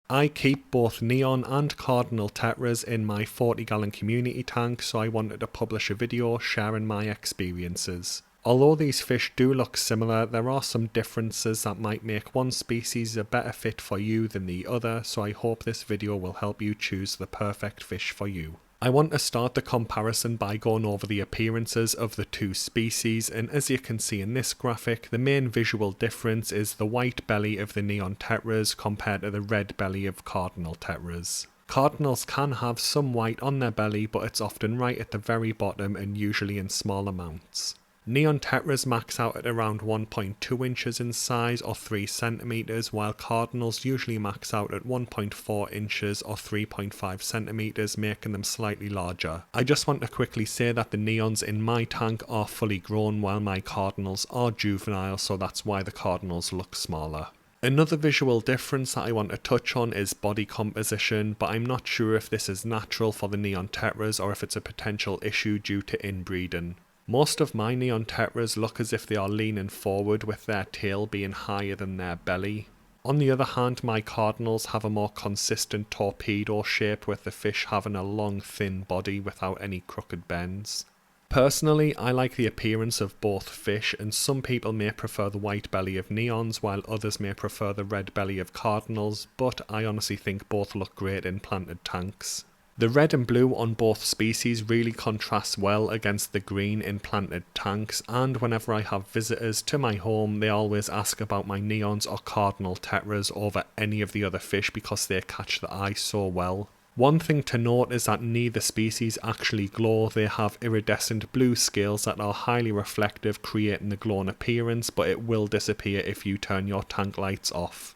I keep both neon and Cardinal Tetras in my 40-gallon community tank, so I wanted to publish a video sharing my experiences. Although these fish do look similar, there are some differences that might make one species a better fit for you than the other, so I hope this video will help you choose the perfect fish for you. I want to start the comparison by going over the appearances of the two species, and as you can see in this graphic, the main visual difference is the white belly of the neon tetras compared to the red belly of Cardinal Tetras. Cardinals can have some white on their belly, but it's often right at the very bottom and usually in small amounts. Neon Tetras max out at around 1.2 inches in size or 3 centimeters, while Cardinals usually max out at 1.4 inches or 3.5 centimeters, making them slightly larger. I just want to quickly say that the neons in my tank are fully grown while my Cardinals are juvenile, so that's why the Cardinals look smaller. Another visual difference that I want to touch on is body composition, but I'm not sure if this is natural for the Neon Tetras or if it's a potential issue due to inbreeding. Most of my Neon Tetras look as if they are leaning forward with their tail being higher than their belly. On the other hand, my Cardinals have a more consistent torpedo shape with the fish having a long thin body without any crooked bends. Personally, I like the appearance of both fish, and some people may prefer the white belly of Neons while others may prefer the red belly of Cardinals, but I honestly think both look great in planted tanks. The red and blue on both species really contrasts well against the green in planted tanks, and whenever I have visitors to my home they always ask about my neons or Cardinal Tetras over any of the other fish because they catch the eye so well. One thing to note is that neither species actually glow. They have iridescent blue scales that are highly reflective, creating the glowing appearance, but it will disappear if you turn your tank lights off.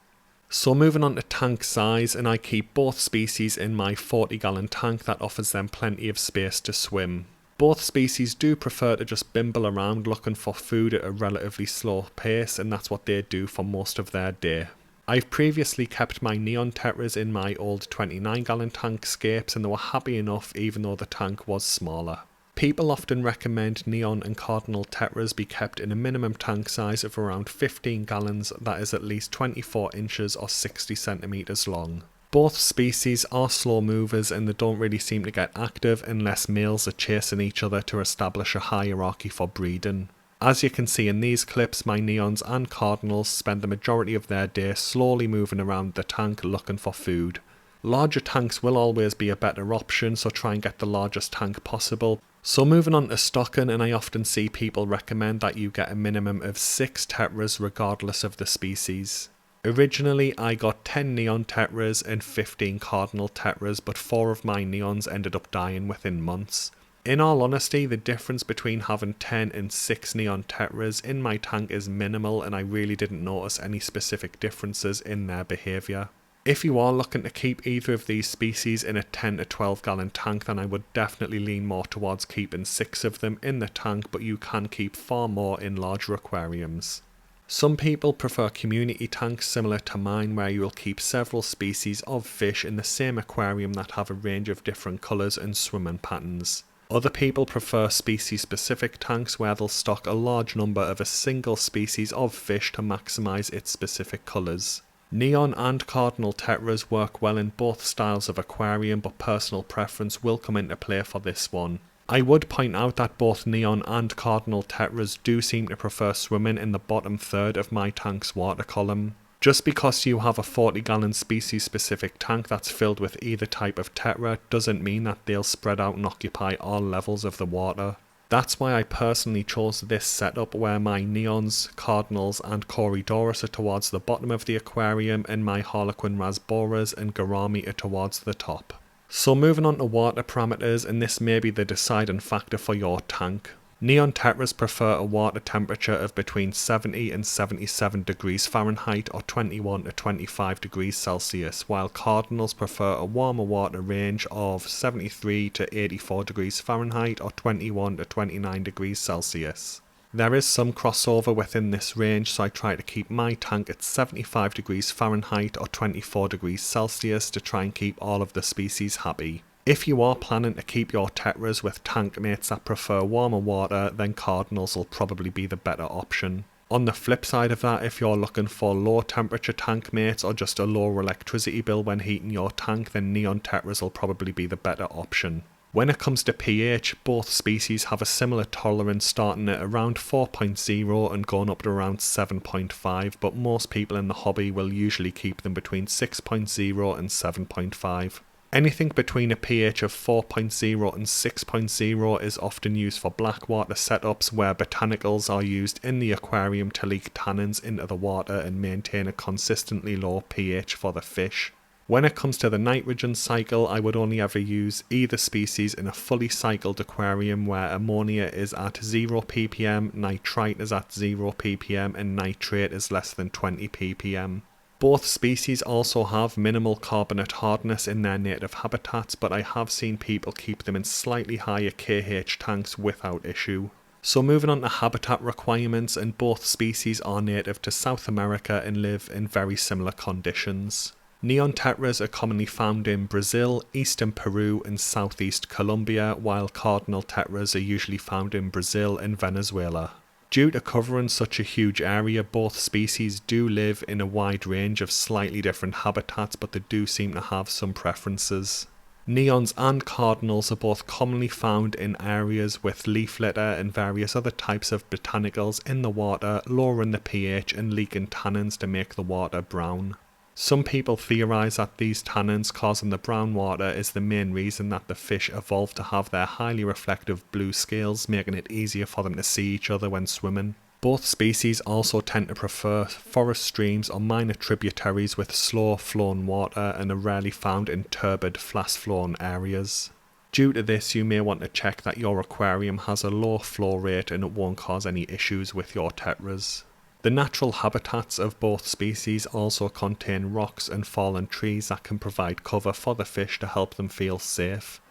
So moving on to tank size, and I keep both species in my 40-gallon tank that offers them plenty of space to swim. Both species do prefer to just bimble around looking for food at a relatively slow pace, and that's what they do for most of their day. I've previously kept my Neon Tetras in my old 29-gallon tank scapes, and they were happy enough even though the tank was smaller. People often recommend Neon and Cardinal Tetras be kept in a minimum tank size of around 15 gallons that is at least 24 inches or 60 centimeters long. Both species are slow movers and they don't really seem to get active unless males are chasing each other to establish a hierarchy for breeding. As you can see in these clips, my Neons and Cardinals spend the majority of their day slowly moving around the tank looking for food. Larger tanks will always be a better option, so try and get the largest tank possible. So moving on to stocking, and I often see people recommend that you get a minimum of 6 Tetras regardless of the species. Originally I got 10 Neon Tetras and 15 Cardinal Tetras, but 4 of my Neons ended up dying within months. In all honesty, the difference between having 10 and 6 Neon Tetras in my tank is minimal, and I really didn't notice any specific differences in their behaviour. If you are looking to keep either of these species in a 10 to 12 gallon tank, then I would definitely lean more towards keeping 6 of them in the tank, but you can keep far more in larger aquariums. Some people prefer community tanks similar to mine, where you will keep several species of fish in the same aquarium that have a range of different colours and swimming patterns. Other people prefer species specific tanks where they'll stock a large number of a single species of fish to maximise its specific colours. Neon and Cardinal Tetras work well in both styles of aquarium, but personal preference will come into play for this one. I would point out that both Neon and Cardinal Tetras do seem to prefer swimming in the bottom third of my tank's water column. Just because you have a 40-gallon species specific tank that's filled with either type of Tetra doesn't mean that they'll spread out and occupy all levels of the water. That's why I personally chose this setup where my Neons, Cardinals and Corydoras are towards the bottom of the aquarium and my Harlequin Rasboras and Gourami are towards the top. So moving on to water parameters, and this may be the deciding factor for your tank. Neon Tetras prefer a water temperature of between 70 and 77 degrees Fahrenheit or 21 to 25 degrees Celsius, while Cardinals prefer a warmer water range of 73 to 84 degrees Fahrenheit or 21 to 29 degrees Celsius. There is some crossover within this range, so I try to keep my tank at 75 degrees Fahrenheit or 24 degrees Celsius to try and keep all of the species happy. If you are planning to keep your Tetras with tank mates that prefer warmer water, then Cardinals will probably be the better option. On the flip side of that, if you're looking for low temperature tank mates or just a lower electricity bill when heating your tank, then Neon Tetras will probably be the better option. When it comes to pH, both species have a similar tolerance, starting at around 4.0 and going up to around 7.5, but most people in the hobby will usually keep them between 6.0 and 7.5. Anything between a pH of 4.0 and 6.0 is often used for blackwater setups where botanicals are used in the aquarium to leak tannins into the water and maintain a consistently low pH for the fish. When it comes to the nitrogen cycle, I would only ever use either species in a fully cycled aquarium where ammonia is at 0 ppm, nitrite is at 0 ppm, and nitrate is less than 20 ppm. Both species also have minimal carbonate hardness in their native habitats, but I have seen people keep them in slightly higher kH tanks without issue. So moving on to habitat requirements, and both species are native to South America and live in very similar conditions. Neon Tetras are commonly found in Brazil, eastern Peru and southeast Colombia, while Cardinal Tetras are usually found in Brazil and Venezuela. Due to covering such a huge area, both species do live in a wide range of slightly different habitats, but they do seem to have some preferences. Neons and Cardinals are both commonly found in areas with leaf litter and various other types of botanicals in the water, lowering the pH and leaking tannins to make the water brown. Some people theorise that these tannins causing the brown water is the main reason that the fish evolved to have their highly reflective blue scales, making it easier for them to see each other when swimming. Both species also tend to prefer forest streams or minor tributaries with slow flowing water and are rarely found in turbid, fast flowing areas. Due to this, you may want to check that your aquarium has a low flow rate and it won't cause any issues with your tetras. The natural habitats of both species also contain rocks and fallen trees that can provide cover for the fish to help them feel safe.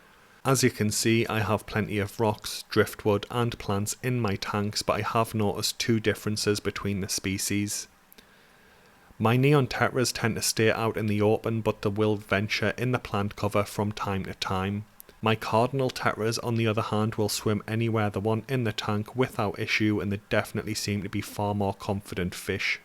As you can see, I have plenty of rocks, driftwood and plants in my tanks, but I have noticed two differences between the species. My Neon Tetras tend to stay out in the open, but they will venture in the plant cover from time to time. My Cardinal Tetras, on the other hand, will swim anywhere they want in the tank without issue, and they definitely seem to be far more confident fish.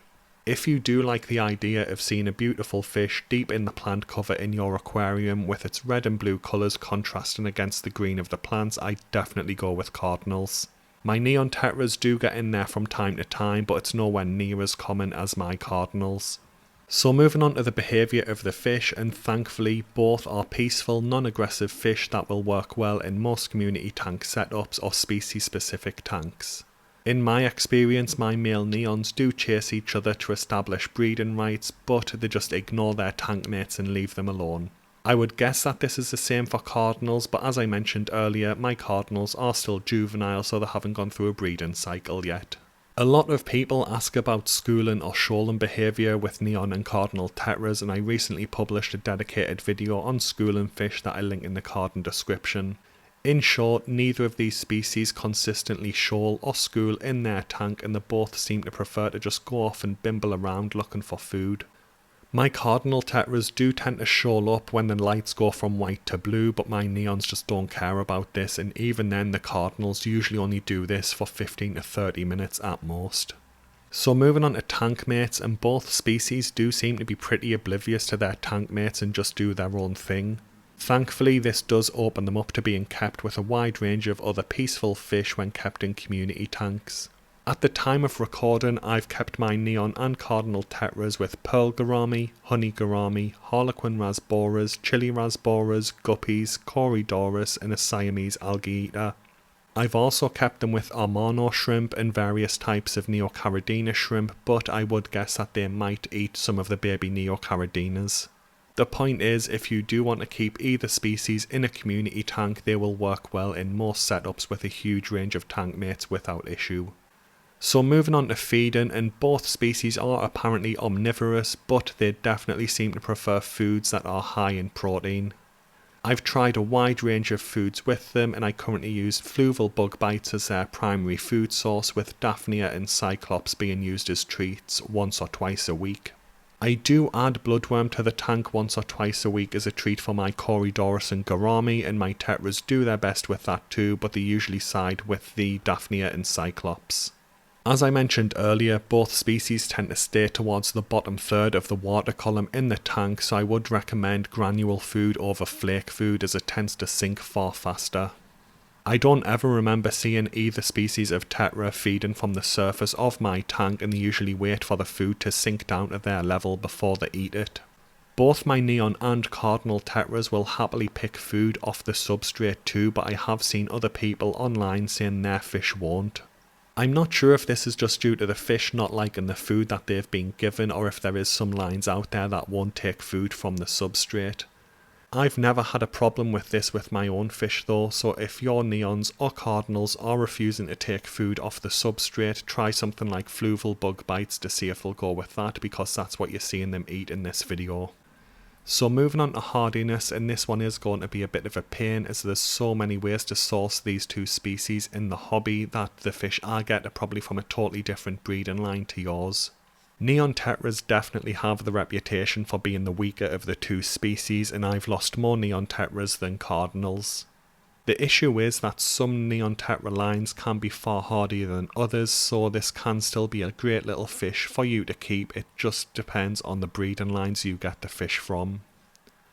If you do like the idea of seeing a beautiful fish deep in the plant cover in your aquarium with its red and blue colours contrasting against the green of the plants, I definitely go with Cardinals. My Neon Tetras do get in there from time to time, but it's nowhere near as common as my Cardinals. So moving on to the behaviour of the fish, and thankfully both are peaceful, non-aggressive fish that will work well in most community tank setups or species specific tanks. In my experience, my male neons do chase each other to establish breeding rights, but they just ignore their tank mates and leave them alone. I would guess that this is the same for Cardinals, but as I mentioned earlier, my Cardinals are still juvenile, so they haven't gone through a breeding cycle yet. A lot of people ask about schooling or shoaling behaviour with Neon and Cardinal Tetras, and I recently published a dedicated video on schooling fish that I link in the card and description. In short, neither of these species consistently shoal or school in their tank, and they both seem to prefer to just go off and bimble around looking for food. My Cardinal Tetras do tend to shoal up when the lights go from white to blue, but my Neons just don't care about this, and even then the Cardinals usually only do this for 15 to 30 minutes at most. So moving on to tank mates, and both species do seem to be pretty oblivious to their tank mates and just do their own thing. Thankfully, this does open them up to being kept with a wide range of other peaceful fish when kept in community tanks. At the time of recording, I've kept my Neon and Cardinal Tetras with pearl gourami, honey gourami, harlequin rasboras, chili rasboras, guppies, corydoras and a Siamese algae eater. I've also kept them with Armano shrimp and various types of Neocaridina shrimp, but I would guess that they might eat some of the baby Neocaridinas. The point is, if you do want to keep either species in a community tank, they will work well in most setups with a huge range of tank mates without issue. So moving on to feeding, and both species are apparently omnivorous, but they definitely seem to prefer foods that are high in protein. I've tried a wide range of foods with them, and I currently use fluval bug bites as their primary food source, with Daphnia and Cyclops being used as treats once or twice a week. I do add bloodworm to the tank once or twice a week as a treat for my Corydoras and Gourami, and my Tetras do their best with that too, but they usually side with the Daphnia and Cyclops. As I mentioned earlier, both species tend to stay towards the bottom third of the water column in the tank, so I would recommend granule food over flake food as it tends to sink far faster. I don't ever remember seeing either species of tetra feeding from the surface of my tank, and they usually wait for the food to sink down to their level before they eat it. Both my neon and cardinal tetras will happily pick food off the substrate too, but I have seen other people online saying their fish won't. I'm not sure if this is just due to the fish not liking the food that they've been given, or if there is some lines out there that won't take food from the substrate. I've never had a problem with this with my own fish though, so if your neons or cardinals are refusing to take food off the substrate, try something like fluval bug bites to see if they'll go with that, because that's what you're seeing them eat in this video. So moving on to hardiness, and this one is going to be a bit of a pain as there's so many ways to source these two species in the hobby that the fish I get are probably from a totally different breeding line to yours. Neon tetras definitely have the reputation for being the weaker of the two species, and I've lost more neon tetras than cardinals. The issue is that some neon tetra lines can be far hardier than others, so this can still be a great little fish for you to keep. It just depends on the breeding lines you get the fish from.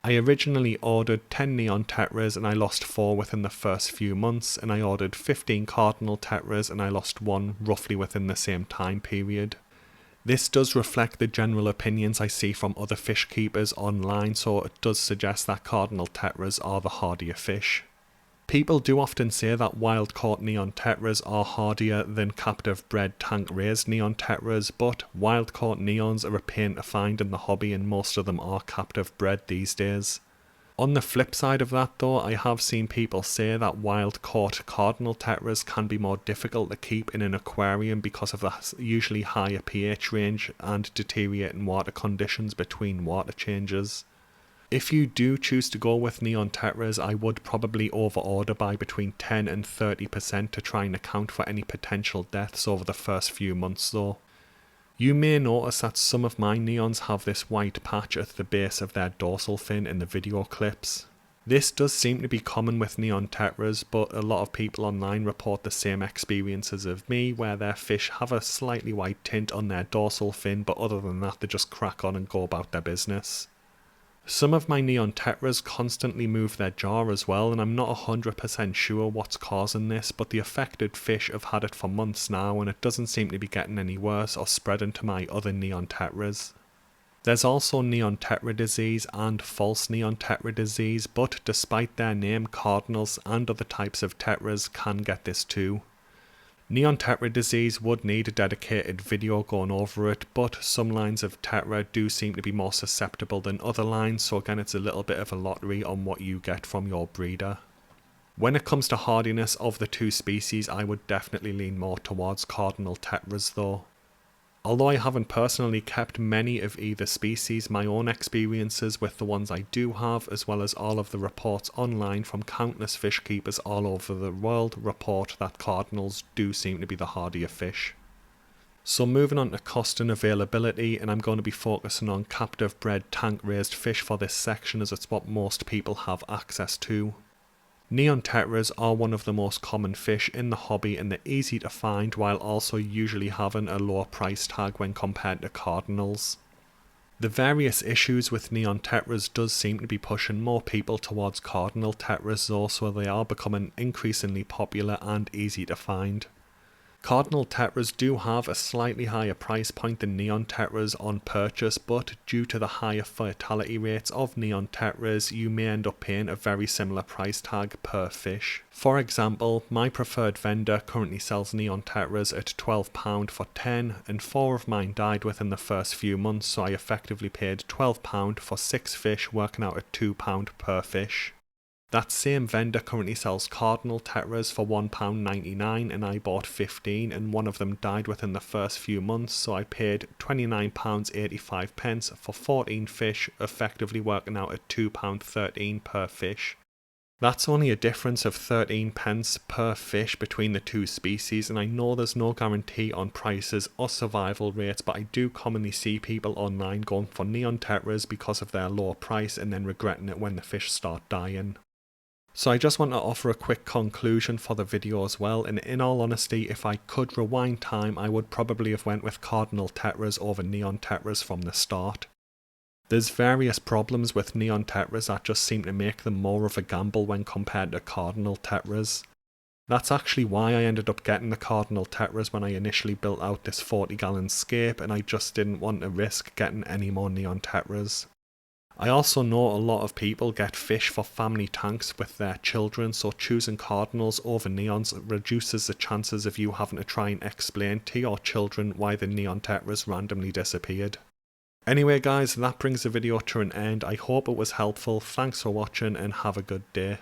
I originally ordered 10 neon tetras and I lost 4 within the first few months, and I ordered 15 cardinal tetras and I lost 1 roughly within the same time period. This does reflect the general opinions I see from other fish keepers online, so it does suggest that cardinal tetras are the hardier fish. People do often say that wild caught neon tetras are hardier than captive bred tank raised neon tetras, but wild caught neons are a pain to find in the hobby and most of them are captive bred these days. On the flip side of that though, I have seen people say that wild caught cardinal tetras can be more difficult to keep in an aquarium because of the usually higher pH range and deteriorating water conditions between water changes. If you do choose to go with neon tetras, I would probably overorder by between 10 and 30% to try and account for any potential deaths over the first few months though. You may notice that some of my neons have this white patch at the base of their dorsal fin in the video clips. This does seem to be common with neon tetras, but a lot of people online report the same experiences of me, where their fish have a slightly white tint on their dorsal fin, but other than that they just crack on and go about their business. Some of my neon tetras constantly move their jaw as well, and I'm not 100% sure what's causing this, but the affected fish have had it for months now and it doesn't seem to be getting any worse or spreading to my other neon tetras. There's also neon tetra disease and false neon tetra disease, but despite their name, cardinals and other types of tetras can get this too. Neon tetra disease would need a dedicated video going over it, but some lines of tetra do seem to be more susceptible than other lines, so again it's a little bit of a lottery on what you get from your breeder. When it comes to hardiness of the two species, I would definitely lean more towards cardinal tetras though. Although I haven't personally kept many of either species, my own experiences with the ones I do have, as well as all of the reports online from countless fish keepers all over the world, report that cardinals do seem to be the hardier fish. So moving on to cost and availability, and I'm going to be focusing on captive bred tank raised fish for this section as it's what most people have access to. Neon tetras are one of the most common fish in the hobby and they're easy to find while also usually having a lower price tag when compared to cardinals. The various issues with neon tetras does seem to be pushing more people towards cardinal tetras though, so they are becoming increasingly popular and easy to find. Cardinal tetras do have a slightly higher price point than neon tetras on purchase, but due to the higher fertility rates of neon tetras, you may end up paying a very similar price tag per fish. For example, my preferred vendor currently sells neon tetras at £12 for 10, and 4 of mine died within the first few months, so I effectively paid £12 for 6 fish, working out at £2 per fish. That same vendor currently sells Cardinal Tetras for £1.99 and I bought 15 and one of them died within the first few months, so I paid £29.85 for 14 fish, effectively working out at £2.13 per fish. That's only a difference of 13 pence per fish between the two species, and I know there's no guarantee on prices or survival rates, but I do commonly see people online going for neon tetras because of their lower price and then regretting it when the fish start dying. So I just want to offer a quick conclusion for the video as well, and in all honesty, if I could rewind time, I would probably have went with Cardinal Tetras over Neon Tetras from the start. There's various problems with Neon Tetras that just seem to make them more of a gamble when compared to Cardinal Tetras. That's actually why I ended up getting the Cardinal Tetras when I initially built out this 40-gallon scape, and I just didn't want to risk getting any more Neon Tetras. I also know a lot of people get fish for family tanks with their children, so choosing Cardinals over Neons reduces the chances of you having to try and explain to your children why the Neon Tetras randomly disappeared. Anyway guys, that brings the video to an end. I hope it was helpful. Thanks for watching and have a good day.